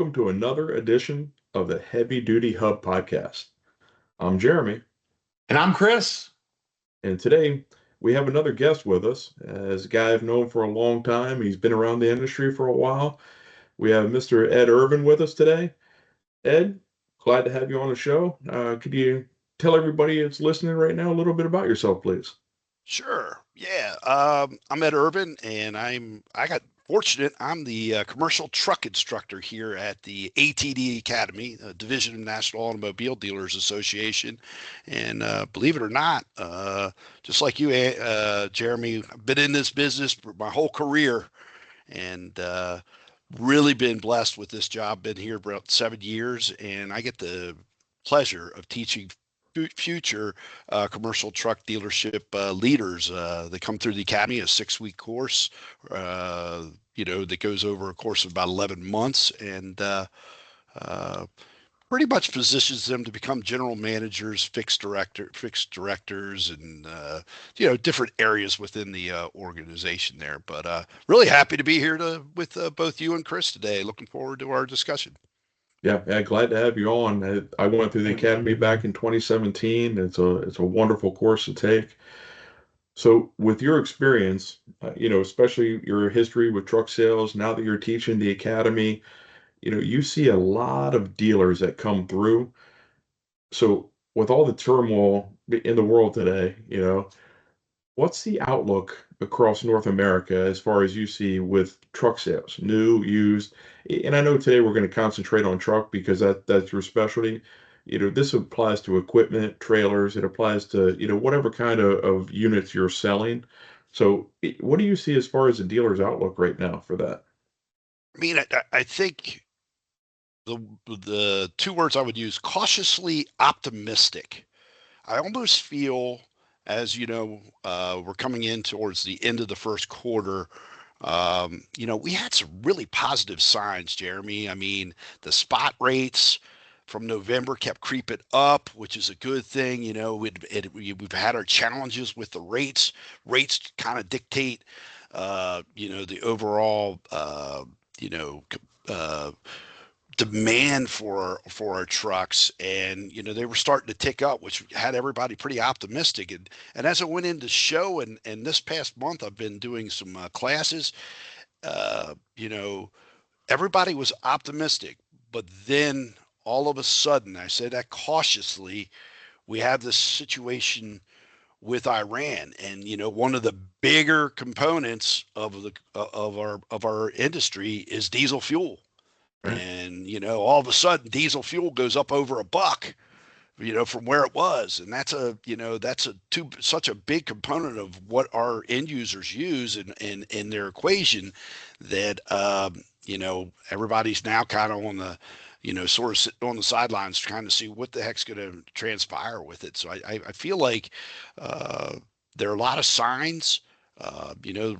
welcome to another edition of the Heavy Duty Hub podcast. I'm Jeremy, And I'm Chris. and today we have another guest with us. As a guy I've known for a long time, he's been around the industry for a while. We have Mr. Ed Ervin with us today. Ed, glad to have you on the show. Could you tell everybody that's listening right now a little bit about yourself, please? Sure. Yeah. I'm Ed Ervin, and I got fortunate. I'm the commercial truck instructor here at the ATD Academy, Division of National Automobile Dealers Association. And believe it or not, just like you, Jeremy, I've been in this business for my whole career, and really been blessed with this job. Been here about 7 years, and I get the pleasure of teaching future commercial truck dealership leaders. They come through the academy, a 6-week course, that goes over a course of about 11 months, and uh, pretty much positions them to become general managers, fixed directors, and different areas within the organization there. But really happy to be here with both you and Chris today. Looking forward to our discussion. Yeah, glad to have you on. I went through the academy back in 2017. It's a wonderful course to take. So, with your experience, especially your history with truck sales, now that you're teaching the academy, you see a lot of dealers that come through. So, with all the turmoil in the world today, what's the outlook across North America as far as you see with truck sales, new, used? And I know today we're going to concentrate on truck because that's your specialty. This applies to equipment, trailers, it applies to, whatever kind of units you're selling. So, what do you see as far as the dealer's outlook right now for that? I mean, I think the two words I would use: cautiously optimistic. I almost feel, as you know, we're coming in towards the end of the first quarter. We had some really positive signs, Jeremy. I mean, the spot rates from November kept creeping up, which is a good thing. We've had our challenges with the rates. Rates kind of dictate, the overall, uh, demand for our trucks, and they were starting to tick up, which had everybody pretty optimistic. And as I went into show, and this past month I've been doing some classes. uh you know Everybody was optimistic, but then all of a sudden, I say that cautiously, we have this situation with Iran, and one of the bigger components of our industry is diesel fuel. Right? And all of a sudden diesel fuel goes up over $1, from where it was. And that's such a big component of what our end users use in their equation, that everybody's now kind of on the sort of sitting on the sidelines trying to see what the heck's going to transpire with it. So I feel like uh, there are a lot of signs.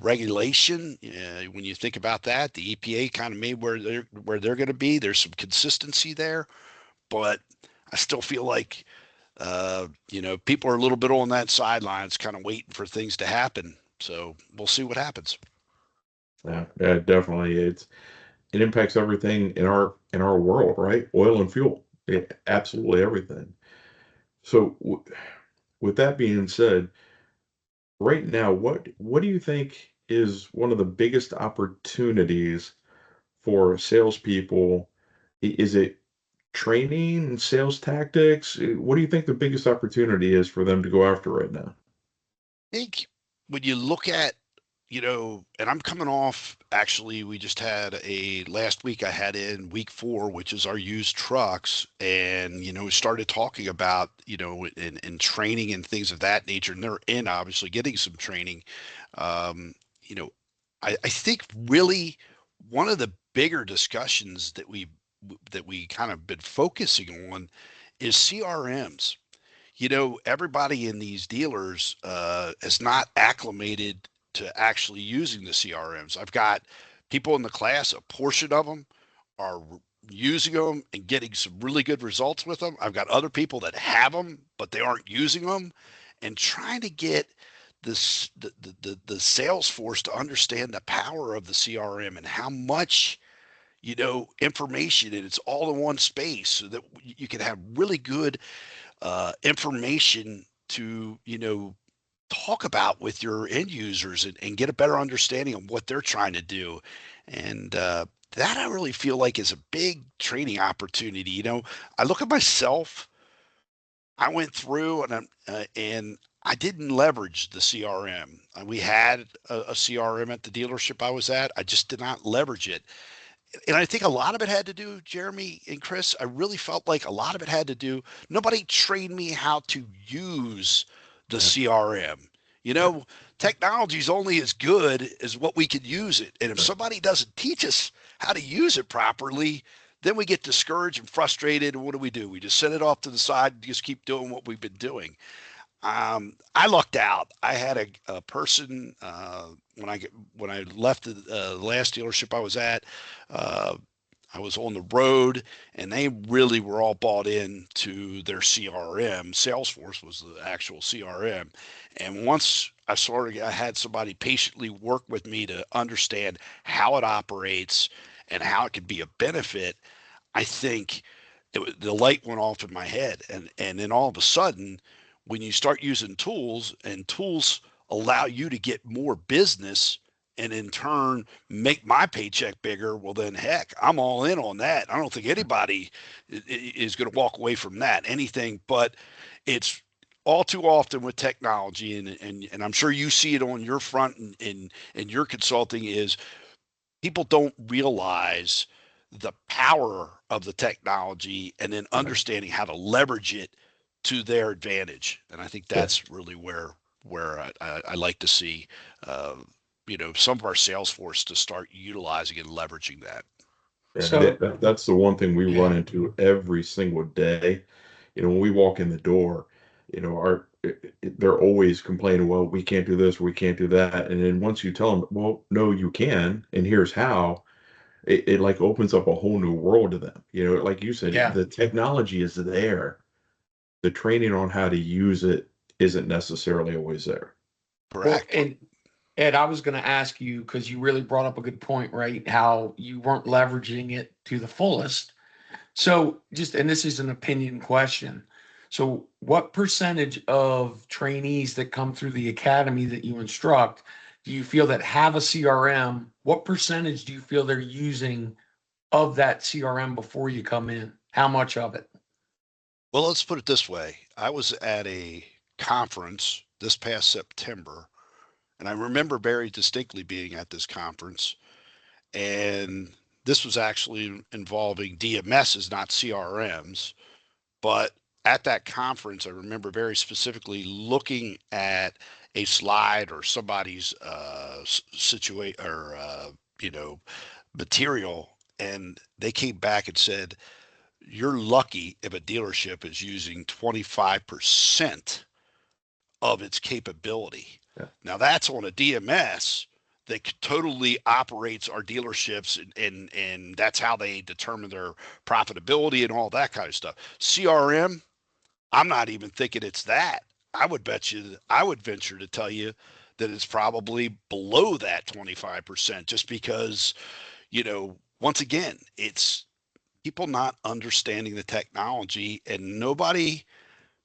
Regulation. When you think about that, the EPA kind of made where they're going to be. There's some consistency there, but I still feel like people are a little bit on that sidelines, kind of waiting for things to happen. So we'll see what happens. Yeah, definitely. It impacts everything in our world, right? Oil and fuel, absolutely everything. So, with that being said, right now, what do you think is one of the biggest opportunities for salespeople? Is it training and sales tactics? What do you think the biggest opportunity is for them to go after right now? I think when you look at, and I'm coming off, actually, we just had last week I had in week 4, which is our used trucks. And, we started talking about, in training and things of that nature. And they're in obviously getting some training. Um, you know, I think really one of the bigger discussions that we kind of been focusing on is CRMs. Everybody in these dealers is not acclimated to actually using the CRMs. I've got people in the class, a portion of them are using them and getting some really good results with them. I've got other people that have them, but they aren't using them, and trying to get the sales force to understand the power of the CRM and how much information, and it's all in one space, so that you can have really good information to, talk about with your end users, and get a better understanding of what they're trying to do. And that I really feel like is a big training opportunity. I look at myself. I went through and I didn't leverage the CRM. We had a CRM at the dealership I was at. I just did not leverage it. And I think a lot of it had to do, Jeremy and Chris, I really felt like a lot of it had to do, nobody trained me how to use the Yeah. CRM. You Yeah. know, Technology is only as good as what we can use it. And if Yeah. somebody doesn't teach us how to use it properly, then we get discouraged and frustrated. And what do? We just set it off to the side and just keep doing what we've been doing. I lucked out. I had a person when I left the last dealership I was at. Uh, I was on the road, and they really were all bought in to their CRM. Salesforce was the actual CRM, and once I had somebody patiently work with me to understand how it operates and how it could be a benefit. I think the light went off in my head, and then all of a sudden, when you start using tools, and tools allow you to get more business, and in turn make my paycheck bigger, well then heck, I'm all in on that. I don't think anybody is going to walk away from that anything, but it's all too often with technology, and I'm sure you see it on your front, in your consulting, is people don't realize the power of the technology, and then Yeah. understanding how to leverage it to their advantage. And I think Yeah. that's really where I like to see, uh, some of our sales force to start utilizing and leveraging that. Yeah, So, that's the one thing we run yeah. into every single day. When we walk in the door, they're always complaining, well, we can't do this, we can't do that. And then once you tell them, well, no, you can, and here's how, it like opens up a whole new world to them. Like you said, Yeah. the technology is there. The training on how to use it isn't necessarily always there. Well, Correct. and Ed, I was going to ask you because you really brought up a good point, right? How you weren't leveraging it to the fullest. So, and this is an opinion question. So, what percentage of trainees that come through the academy that you instruct do you feel that have a CRM? What percentage do you feel they're using of that CRM before you come in? How much of it? Well, let's put it this way. I was at a conference this past September, and I remember very distinctly being at this conference. And this was actually involving DMSs, not CRMs. But at that conference, I remember very specifically looking at a slide or somebody's situation, or material, and they came back and said, "You're lucky if a dealership is using 25% of its capability." Yeah. Now that's on a DMS that totally operates our dealerships, and that's how they determine their profitability and all that kind of stuff. CRM, I'm not even thinking it's that. I would venture to tell you that it's probably below that 25%, just because, once again, it's people not understanding the technology, and nobody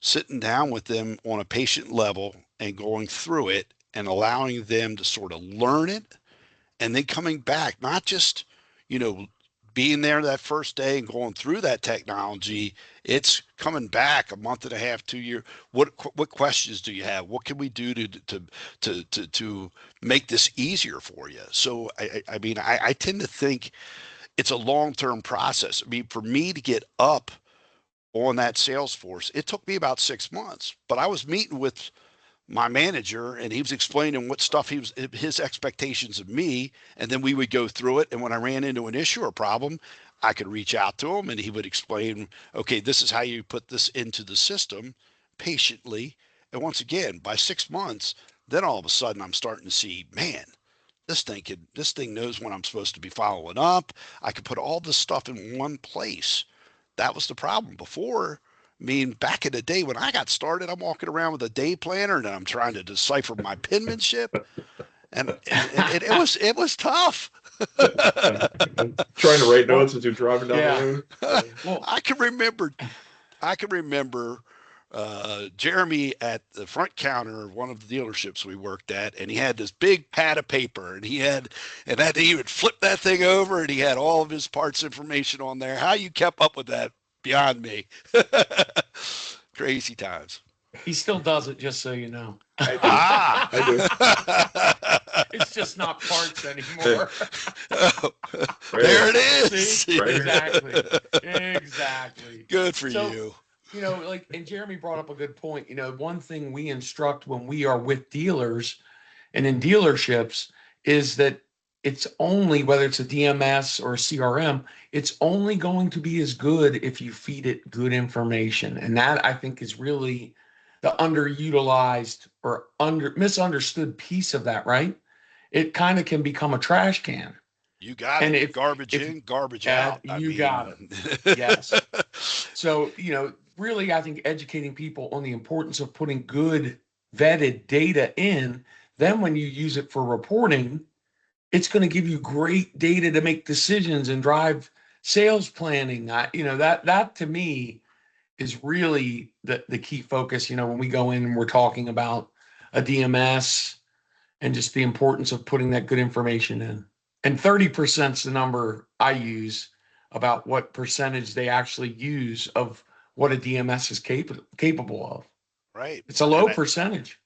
sitting down with them on a patient level and going through it and allowing them to sort of learn it, and then coming back, not just, you know, being there that first day and going through that technology. It's coming back a month and a half, 2 years. What questions do you have? What can we do to make this easier for you? So I mean, I tend to think it's a long term process. I mean, for me to get up on that sales force, it took me about 6 months. But I was meeting with my manager, and he was explaining what stuff his expectations of me, and then we would go through it. And when I ran into an issue or problem, I could reach out to him, and he would explain, okay, this is how you put this into the system, patiently. And once again, by 6 months, then all of a sudden I'm starting to see, man, this thing knows when I'm supposed to be following up. I could put all this stuff in one place. That was the problem before. I mean, back in the day when I got started, I'm walking around with a day planner and I'm trying to decipher my penmanship. it was tough. Trying to write Well, notes as you're driving down the yeah. road. Well, I can remember Jeremy at the front counter of one of the dealerships we worked at, and he had this big pad of paper, and he would flip that thing over, and he had all of his parts information on there. How you kept up with that, beyond me. Crazy times. he still does it, just so you know. I do. Ah. I do. It's just not parts anymore. There it is. See? Right. Exactly. Exactly. Good for So, you. like, and Jeremy brought up a good point. One thing we instruct when we are with dealers and in dealerships is that it's only, whether it's a DMS or a CRM, it's only going to be as good if you feed it good information. And that, I think, is really the underutilized or misunderstood piece of that, right? It kind of can become a trash can. You got And it. Garbage in, garbage out. You got it. Yes. So, really, I think educating people on the importance of putting good vetted data in, then when you use it for reporting, it's going to give you great data to make decisions and drive sales planning. That to me is really the key focus. When we go in and we're talking about a DMS and just the importance of putting that good information in. And 30% is the number I use about what percentage they actually use of what a DMS is capable of. Right. It's a low percentage.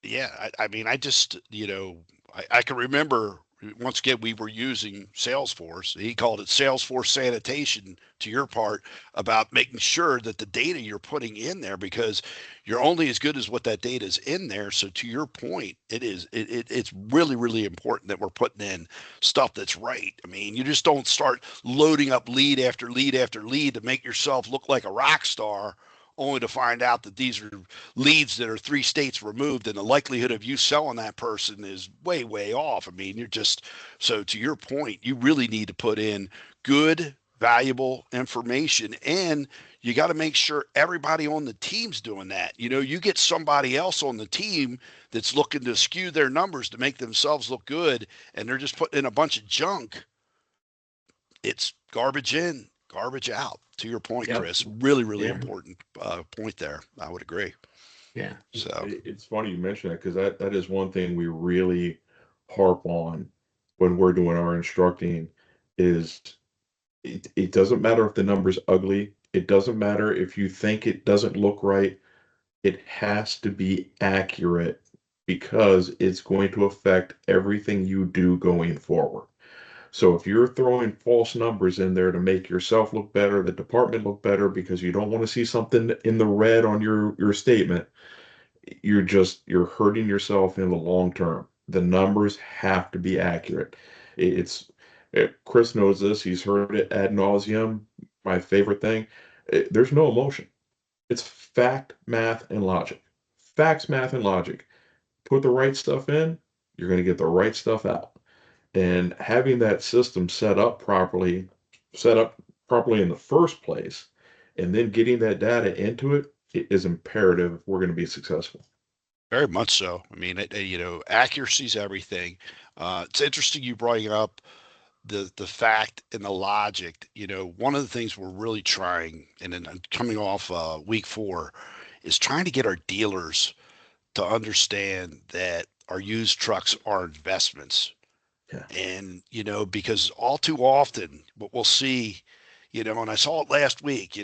Yeah. I mean, I can remember once again, we were using Salesforce. He called it Salesforce sanitation, to your part, about making sure that the data you're putting in there, because you're only as good as what that data is in there. So to your point, it's really, really important that we're putting in stuff that's right. I mean, you just don't start loading up lead after lead after lead to make yourself look like a rock star, only to find out that these are leads that are 3 states removed, and the likelihood of you selling that person is way, way off. I mean, so to your point, you really need to put in good, valuable information, and you got to make sure everybody on the team's doing that. You get somebody else on the team that's looking to skew their numbers to make themselves look good, and they're just putting in a bunch of junk. It's garbage in, garbage out. To your point, Yep. Chris, really, really Yeah. important point there. I would agree. Yeah. So It's funny you mention that, because that is one thing we really harp on when we're doing our instructing. Is it doesn't matter if the number's ugly. It doesn't matter if you think it doesn't look right. It has to be accurate, because it's going to affect everything you do going forward. So if you're throwing false numbers in there to make yourself look better, the department look better, because you don't want to see something in the red on your statement, you're hurting yourself in the long term. The numbers have to be accurate. It's Chris knows this. He's heard it ad nauseum. My favorite thing. There's no emotion. It's fact, math, and logic. Facts, math, and logic. Put the right stuff in, you're going to get the right stuff out. And having that system set up properly in the first place, and then getting that data into it is imperative if we're going to be successful. very much so. I mean, accuracy is everything. It's interesting you brought up the fact and the logic. One of the things we're really trying, and then coming off week 4, is trying to get our dealers to understand that our used trucks are investments. Yeah. And, because all too often what we'll see, and I saw it last week,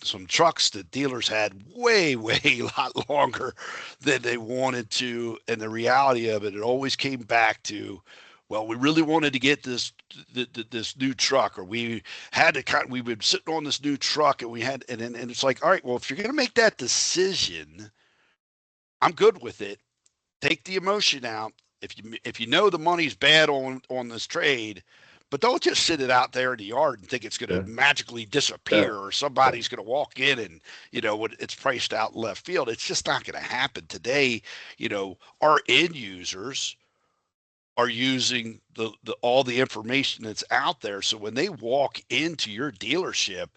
some trucks that dealers had way, way a lot longer than they wanted to. And the reality of it always came back to, well, we really wanted to get this new truck, or we had to we've been sitting on this new truck, and and it's like, all right, well, if you're going to make that decision, I'm good with it. Take the emotion out. If you know the money's bad on this trade, but don't just sit it out there in the yard and think it's going to Yeah. magically disappear, or somebody's going to walk in and it's priced out in left field. It's just not going to happen today. Our end users are using the all the information that's out there, so when they walk into your dealership,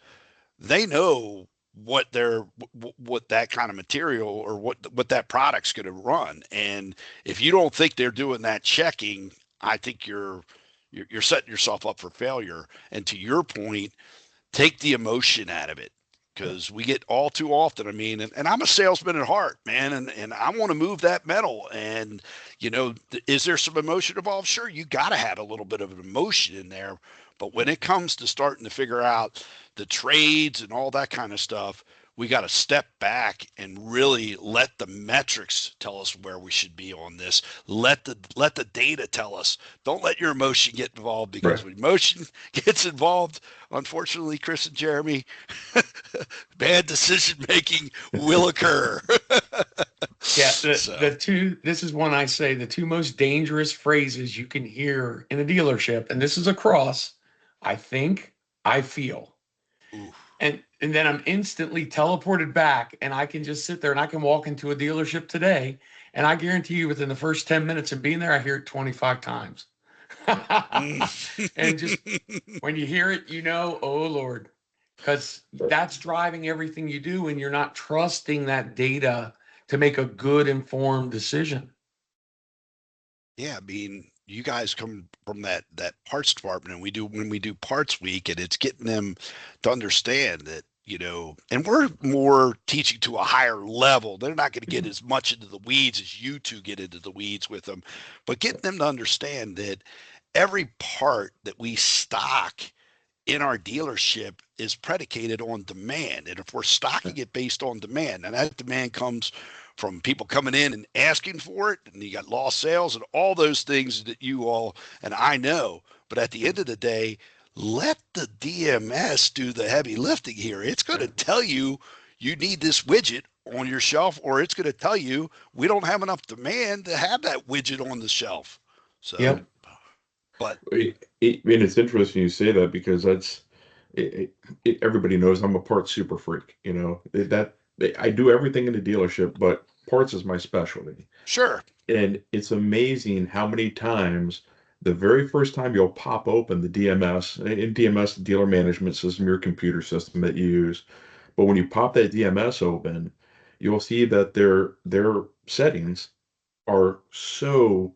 they know what that kind of material or what that product's going to run. And if you don't think they're doing that checking, I think you're setting yourself up for failure. And to your point, take the emotion out of it, because we get all too often. I mean, and I'm a salesman at heart, man, and I want to move that metal. And, is there some emotion involved? Sure, you got to have a little bit of an emotion in there. But when it comes to starting to figure out the trades and all that kind of stuff, we got to step back and really let the metrics tell us where we should be on this. Let the data tell us. Don't let your emotion get involved, Right. because when emotion gets involved, unfortunately, Chris and Jeremy, bad decision making will occur. Yeah, So, this is one I say, the two most dangerous phrases you can hear in a dealership, and this is across: I think, I feel. ooh, And then I'm instantly teleported back, and I can just sit there and I can walk into a dealership today, and I guarantee you within the first 10 minutes of being there, I hear it 25 times. And just when you hear it, oh Lord, because that's driving everything you do, and you're not trusting that data to make a good informed decision. yeah, I mean, you guys come from that parts department, and when we do parts week, and it's getting them to understand that, and we're more teaching to a higher level. They're not going to get as much into the weeds as you two get into the weeds with them, but getting them to understand that every part that we stock in our dealership is predicated on demand. And if we're stocking it based on demand, and that demand comes from people coming in and asking for it, and you got lost sales and all those things that you all and I know. But at the end of the day, let the DMS do the heavy lifting here. It's going to tell you you need this widget on your shelf, or it's going to tell you we don't have enough demand to have that widget on the shelf. So, Yep. but And it's interesting you say that because everybody knows I'm a parts super freak. I do everything in the dealership, but parts is my specialty. sure, And it's amazing how many times the very first time you'll pop open the DMS, in DMS, the dealer management system, your computer system that you use. But when you pop that DMS open, you'll see that their settings are so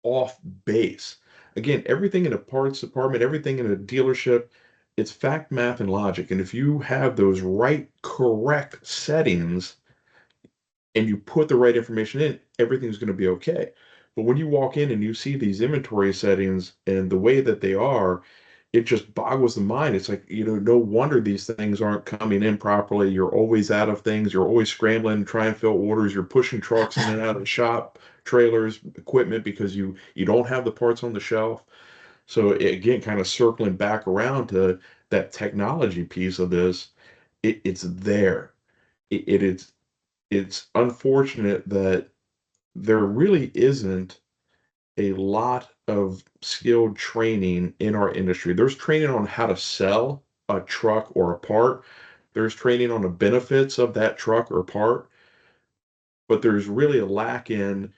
off base. Again, everything in a parts department, everything in a dealership, it's fact, math, and logic. And if you have those right, correct settings and you put the right information in, everything's going to be okay. But when you walk in and you see these inventory settings and the way that they are, it just boggles the mind. It's like, no wonder these things aren't coming in properly. You're always out of things. You're always scrambling to try and fill orders. You're pushing trucks in and out of the shop, trailers, equipment because you don't have the parts on the shelf. So again, kind of circling back around to that technology piece of this, it's there. It's unfortunate that there really isn't a lot of skilled training in our industry. There's training on how to sell a truck or a part. There's training on the benefits of that truck or part, but there's really a lack in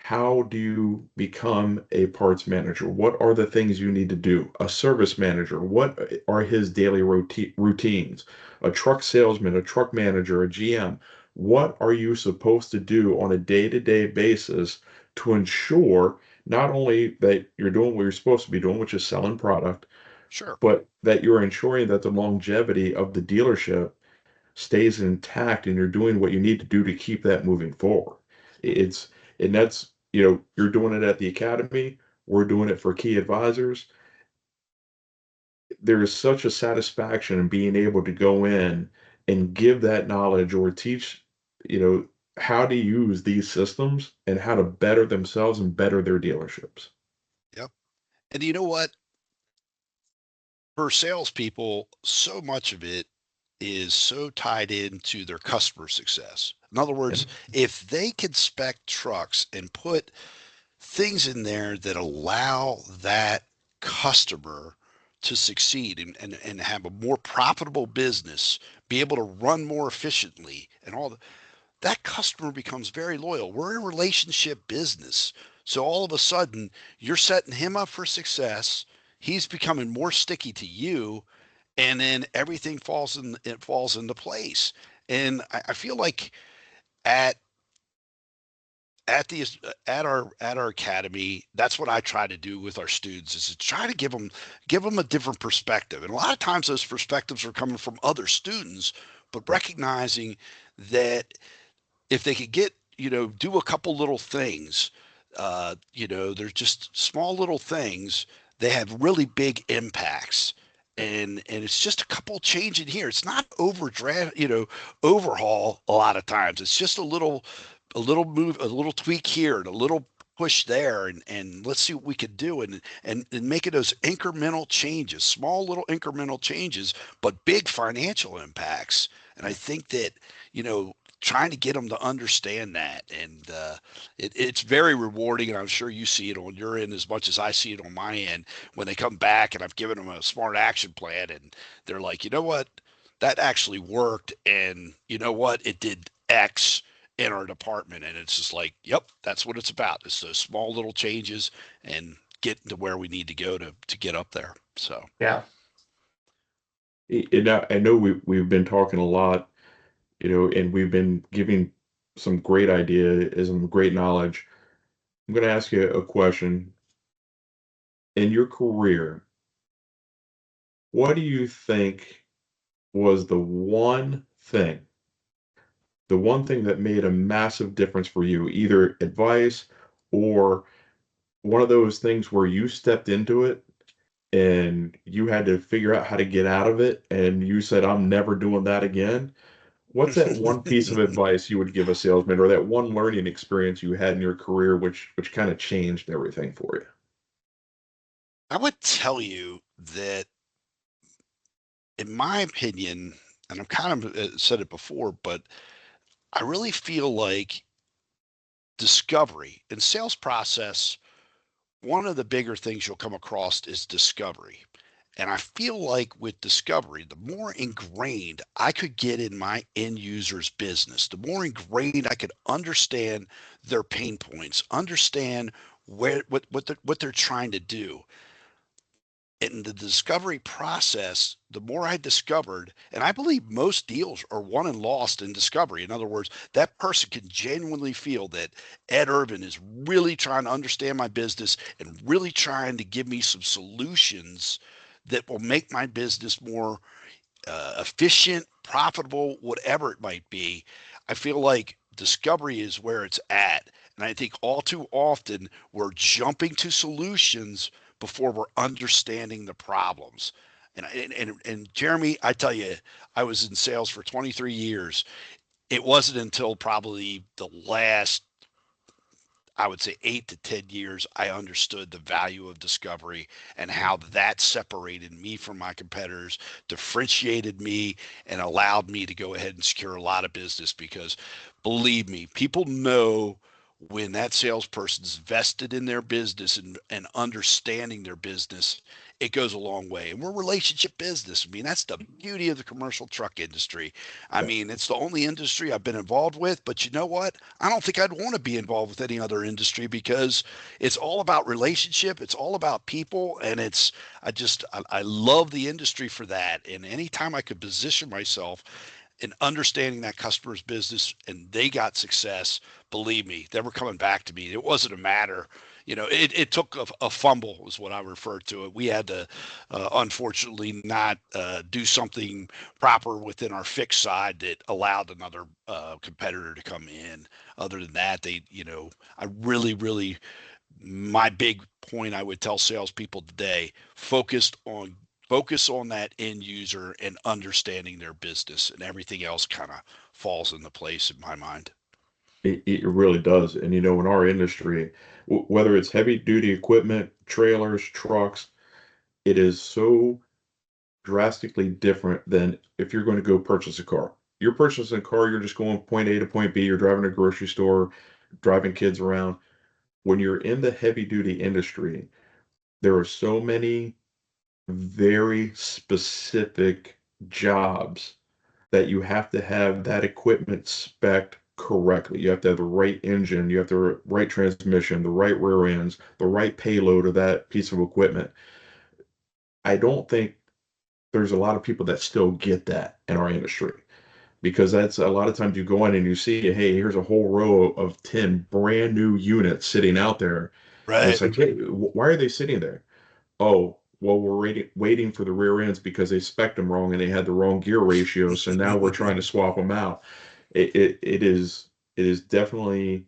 how do you become a parts manager? What are the things you need to do? A service manager, what are his daily routines? A truck salesman, a truck manager, a GM, what are you supposed to do on a day-to-day basis to ensure not only that you're doing what you're supposed to be doing, which is selling product, sure. but that you're ensuring that the longevity of the dealership stays intact and you're doing what you need to do to keep that moving forward. It's and that's you're doing it at the academy. We're doing it for key advisors. There is such a satisfaction in being able to go in and give that knowledge or teach, how to use these systems and how to better themselves and better their dealerships. Yep. And you know what? For salespeople, so much of it is so tied into their customer success. In other Yeah. words, if they can spec trucks and put things in there that allow that customer to succeed and have a more profitable business, be able to run more efficiently and all that customer becomes very loyal. We're a relationship business. So all of a sudden, you're setting him up for success. He's becoming more sticky to you. and then everything falls into place. And I feel like at at the at our academy, that's what I try to do with our students, is to try to give them a different perspective. And a lot of times those perspectives are coming from other students, but Right. recognizing that if they could get, do a couple little things, they're just small little things, they have really big impacts. And it's just a couple change in here. It's not overhaul a lot of times. It's just a little move, a little tweak here and a little push there, and let's see what we could do, and making those incremental changes, small little incremental changes, but big financial impacts. And I think that, trying to get them to understand that, and it's very rewarding, and I'm sure you see it on your end as much as I see it on my end, when they come back and I've given them a smart action plan, and they're like, you know what, that actually worked, and you know what, it did X in our department. And it's just like, yep, that's what it's about. It's those small little changes and getting to where we need to go to get up there. So Yeah. And I know we've been talking a lot, and we've been giving some great ideas and some great knowledge. I'm going to ask you a question. In your career, what do you think was the one thing that made a massive difference for you, either advice or one of those things where you stepped into it and you had to figure out how to get out of it and you said, I'm never doing that again? What's that one piece of advice you would give a salesman, or that one learning experience you had in your career which kind of changed everything for you? I would tell you that, in my opinion, and I've kind of said it before, but I really feel like discovery and sales process, one of the bigger things you'll come across is discovery. And I feel like with discovery, the more ingrained I could get in my end user's business, the more ingrained I could understand their pain points, understand what they're trying to do. In the discovery process, the more I discovered, and I believe most deals are won and lost in discovery. In other words, that person can genuinely feel that Ed Ervin is really trying to understand my business and really trying to give me some solutions that will make my business more efficient, profitable, whatever it might be. I feel like discovery is where it's at. And I think all too often we're jumping to solutions before we're understanding the problems. And Jeremy, I tell you, I was in sales for 23 years. It wasn't until probably the last, I would say, 8 to 10 years, I understood the value of discovery and how that separated me from my competitors, differentiated me, and allowed me to go ahead and secure a lot of business. Because believe me, people know when that salesperson's vested in their business and understanding their business, it goes a long way. And we're relationship business. I mean, that's the beauty of the commercial truck industry. I Yeah. mean, it's the only industry I've been involved with, but you know what? I don't think I'd want to be involved with any other industry, because it's all about relationship. It's all about people. And I love the industry for that. And anytime I could position myself in understanding that customer's business and they got success, believe me, they were coming back to me. It wasn't a matter, it took a fumble, is what I refer to it. We had to, unfortunately, not do something proper within our fixed side that allowed another competitor to come in. Other than that, I really, really, my big point I would tell salespeople today: focus on that end user and understanding their business, and everything else kind of falls into place in my mind. It really does. And in our industry, whether it's heavy duty equipment, trailers, trucks, it is so drastically different than if you're going to go purchase a car. You're purchasing a car, you're just going point A to point B, you're driving a grocery store, driving kids around. When you're in the heavy duty industry, there are so many very specific jobs that you have to have that equipment spec'd correctly. You have to have the right engine, you have the right transmission, the right rear ends, the right payload of that piece of equipment. I don't think there's a lot of people that still get that in our industry because that's a lot of times you go in and you see, hey, here's a whole row of 10 brand new units sitting out there. And Right. it's like, hey, why are they sitting there? Oh, well, we're waiting for the rear ends because they spec'd them wrong and they had the wrong gear ratio. So now we're trying to swap them out. It is definitely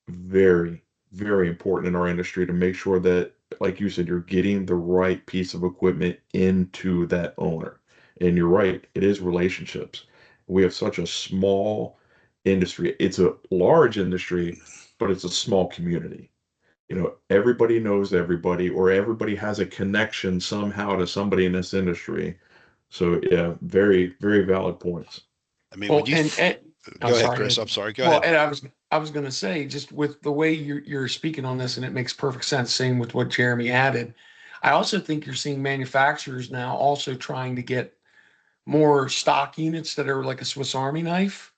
very, very important in our industry to make sure that, like you said, you're getting the right piece of equipment into that owner. And you're right, it is relationships. We have such a small industry. It's a large industry, but it's a small community. Everybody knows everybody, or everybody has a connection somehow to somebody in this industry. So yeah, very, very valid points. I mean, when Well, you and I'm go ahead, sorry, Chris. Ed. I'm sorry. Go Well, ahead. Ed, I was going to say, just with the way you're speaking on this, and it makes perfect sense. Same with what Jeremy added. I also think you're seeing manufacturers now also trying to get more stock units that are like a Swiss Army knife,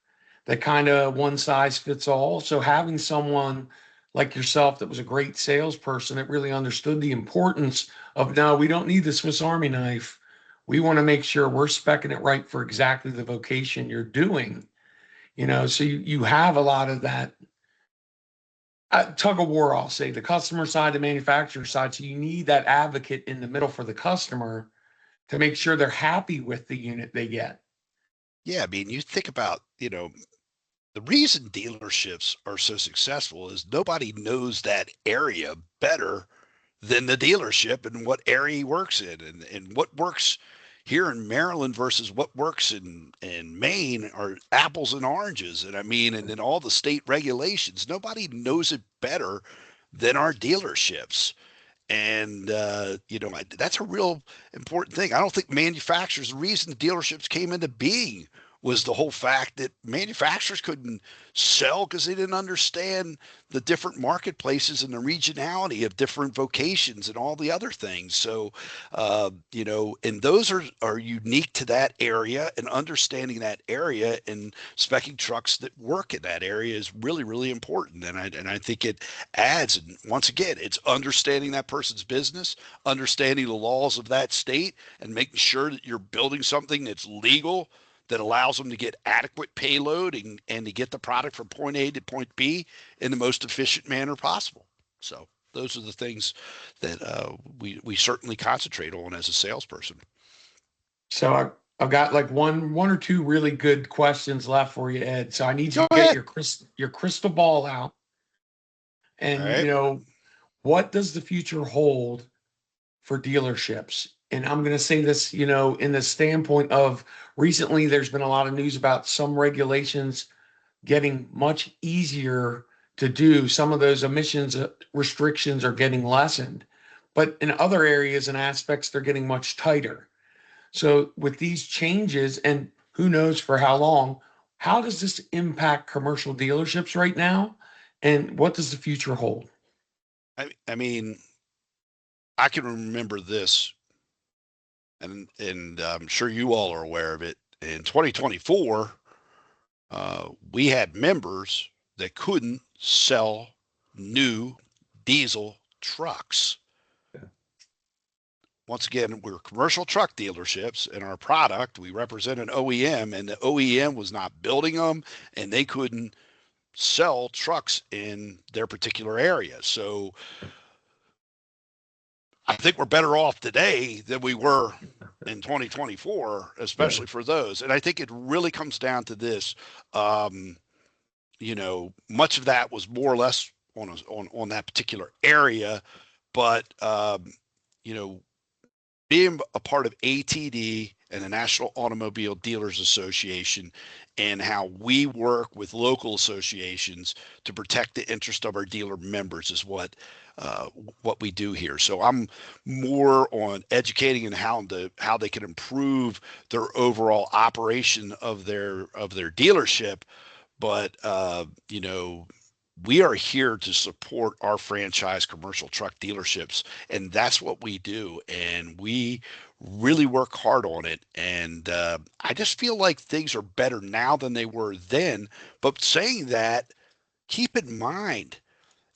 that kind of one size fits all. So having someone like yourself that was a great salesperson that really understood the importance of, no, we don't need the Swiss Army knife. We want to make sure we're specing it right for exactly the vocation you're doing. So you have a lot of that tug of war, I'll say, the customer side, the manufacturer side. So you need that advocate in the middle for the customer to make sure they're happy with the unit they get. Yeah, I mean, you think about, the reason dealerships are so successful is nobody knows that area better than the dealership and what area he works in, and what works here in Maryland versus what works in Maine are apples and oranges. And I mean, and then all the state regulations, nobody knows it better than our dealerships. And that's a real important thing. I don't think manufacturers, the reason dealerships came into being was the whole fact that manufacturers couldn't sell because they didn't understand the different marketplaces and the regionality of different vocations and all the other things. So, and those are unique to that area, and understanding that area and specing trucks that work in that area is really, really important. And I think it adds, and once again, it's understanding that person's business, understanding the laws of that state, and making sure that you're building something that's legal, that allows them to get adequate payload, and to get the product from point A to point B in the most efficient manner possible. So those are the things that we certainly concentrate on as a salesperson. So I've got like one or two really good questions left for you, Ed. So I need you Go to get ahead. your crystal ball out, All and right. what does the future hold for dealerships? And I'm going to say this, in the standpoint of, recently there's been a lot of news about some regulations getting much easier to do. Some of those emissions restrictions are getting lessened, but in other areas and aspects, they're getting much tighter. So with these changes, and who knows for how long, how does this impact commercial dealerships right now? And what does the future hold? I mean, I can remember this, and I'm sure you all are aware of it. In 2024, we had members that couldn't sell new diesel trucks. Once again, we're commercial truck dealerships, and our product, we represent an OEM, and the OEM was not building them, and they couldn't sell trucks in their particular area. So I think we're better off today than we were in 2024, Yeah. especially for those. And I think it really comes down to this. Um, Much of that was more or less on that particular area, but you know, being a part of ATD and the National Automobile Dealers Association, and how we work with local associations to protect the interest of our dealer members is uh, what we do here. So I'm more on educating and how they can improve their overall operation of their dealership. But we are here to support our franchise commercial truck dealerships, and that's what we do. And we really work hard on it. And I just feel like things are better now than they were then. But saying that, keep in mind,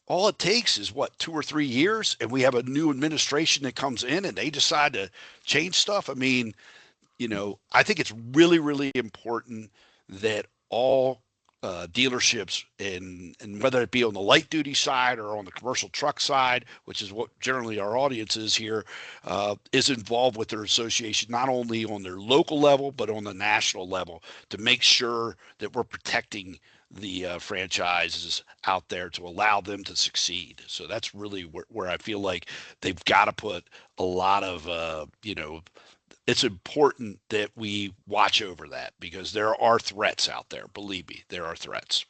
all it takes is what, 2 or 3 years, and we have a new administration that comes in and they decide to change stuff. I mean, I think it's really, really important that all dealerships, and whether it be on the light duty side or on the commercial truck side, which is what generally our audience is here, is involved with their association, not only on their local level, but on the national level, to make sure that we're protecting the franchises out there to allow them to succeed. So that's really where I feel like they've got to put a lot of, it's important that we watch over that, because there are threats out there. Believe me, there are threats.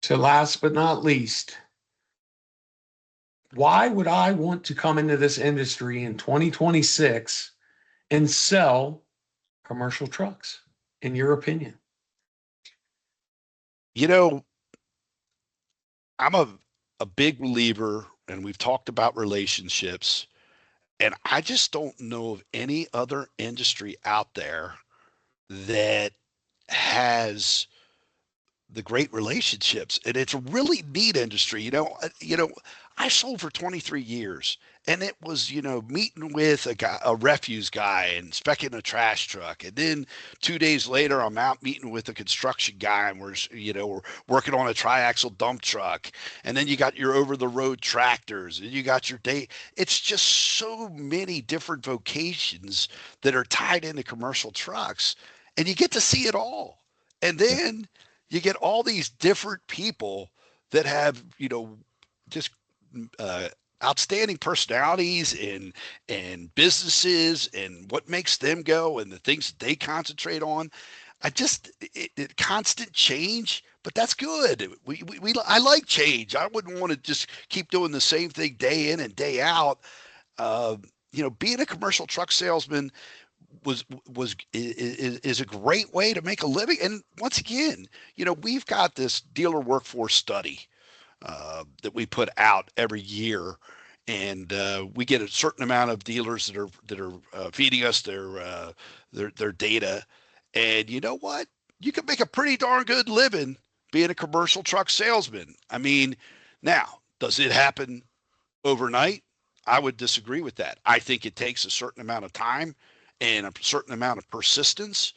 So last but not least, why would I want to come into this industry in 2026 and sell commercial trucks, in your opinion? You know, I'm a big believer, and we've talked about relationships, and I just don't know of any other industry out there that has the great relationships. And it's a really neat industry. I sold for 23 years, and it was, meeting with a refuse guy and specking a trash truck. And then 2 days later, I'm out meeting with a construction guy, and we're working on a triaxle dump truck. And then you got your over the road tractors, and you got your day. It's just so many different vocations that are tied into commercial trucks, and you get to see it all. And then you get all these different people that have, just uh, outstanding personalities and businesses, and what makes them go, and the things that they concentrate on. It constant change, but that's good. I like change. I wouldn't want to just keep doing the same thing day in and day out. Uh, Being a commercial truck salesman was is a great way to make a living. And once again, we've got this dealer workforce study that we put out every year, and we get a certain amount of dealers that are feeding us their data. And you know what? You can make a pretty darn good living being a commercial truck salesman. I mean, now, does it happen overnight? I would disagree with that. I think it takes a certain amount of time and a certain amount of persistence.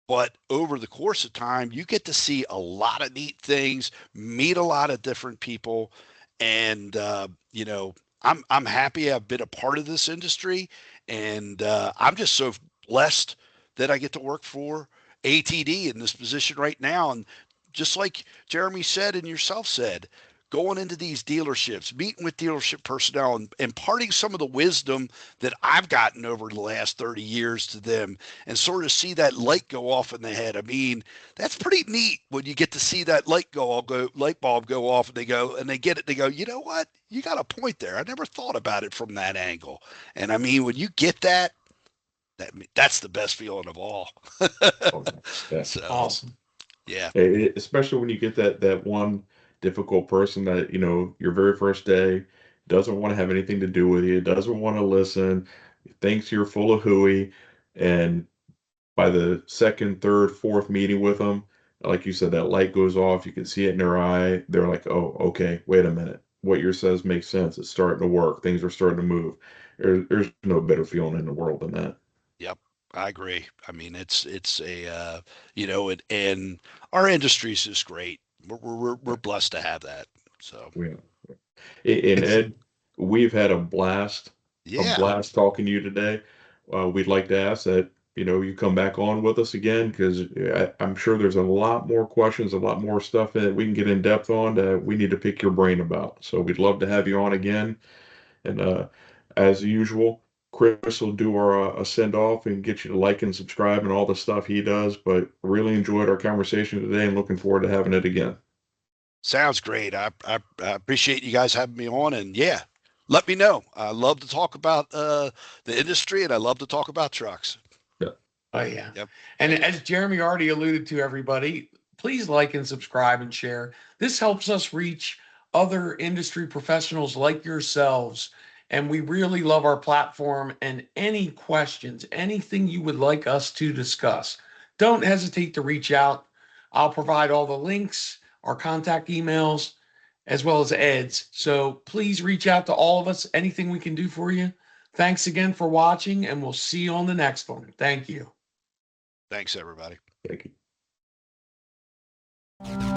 But over the course of time, you get to see a lot of neat things, meet a lot of different people, and I'm happy I've been a part of this industry, and I'm just so blessed that I get to work for ATD in this position right now. And just like Jeremy said and yourself said, going into these dealerships, meeting with dealership personnel, and imparting some of the wisdom that I've gotten over the last 30 years to them, and sort of see that light go off in the head. I mean, that's pretty neat when you get to see that light bulb go off, and they get it. They go, you know what? You got a point there. I never thought about it from that angle. And I mean, when you get that's the best feeling of all. Okay. Yeah. So, Awesome. yeah. Especially when you get that one difficult person that, your very first day doesn't want to have anything to do with you, doesn't want to listen, thinks you're full of hooey, and by the second, third, fourth meeting with them, like you said, that light goes off. You can see it in their eye. They're like, "Oh, okay, wait a minute. What yours says makes sense. It's starting to work. Things are starting to move." There's no better feeling in the world than that. Yep, I agree. I mean, it's a and our industry is just great. We're blessed to have that. So Yeah. And It's Ed, we've had a yeah, blast talking to you today. We'd like to ask that, you come back on with us again, because I'm sure there's a lot more questions, a lot more stuff that we can get in depth on that we need to pick your brain about. So we'd love to have you on again. And as usual, Chris will do our a send off and get you to like and subscribe and all the stuff he does. But really enjoyed our conversation today and looking forward to having it again. sounds great. I appreciate you guys having me on, and yeah, let me know. I love to talk about the industry, and I love to talk about trucks. Yeah. Oh, yeah. Yep. And as Jeremy already alluded to, everybody, please like and subscribe and share. This helps us reach other industry professionals like yourselves. And we really love our platform. And any questions, anything you would like us to discuss, don't hesitate to reach out. I'll provide all the links, our contact emails, as well as Ed's. So please reach out to all of us. Anything we can do for you, Thanks again for watching, and we'll see you on the next one. Thank you. Thanks, everybody. Thank you.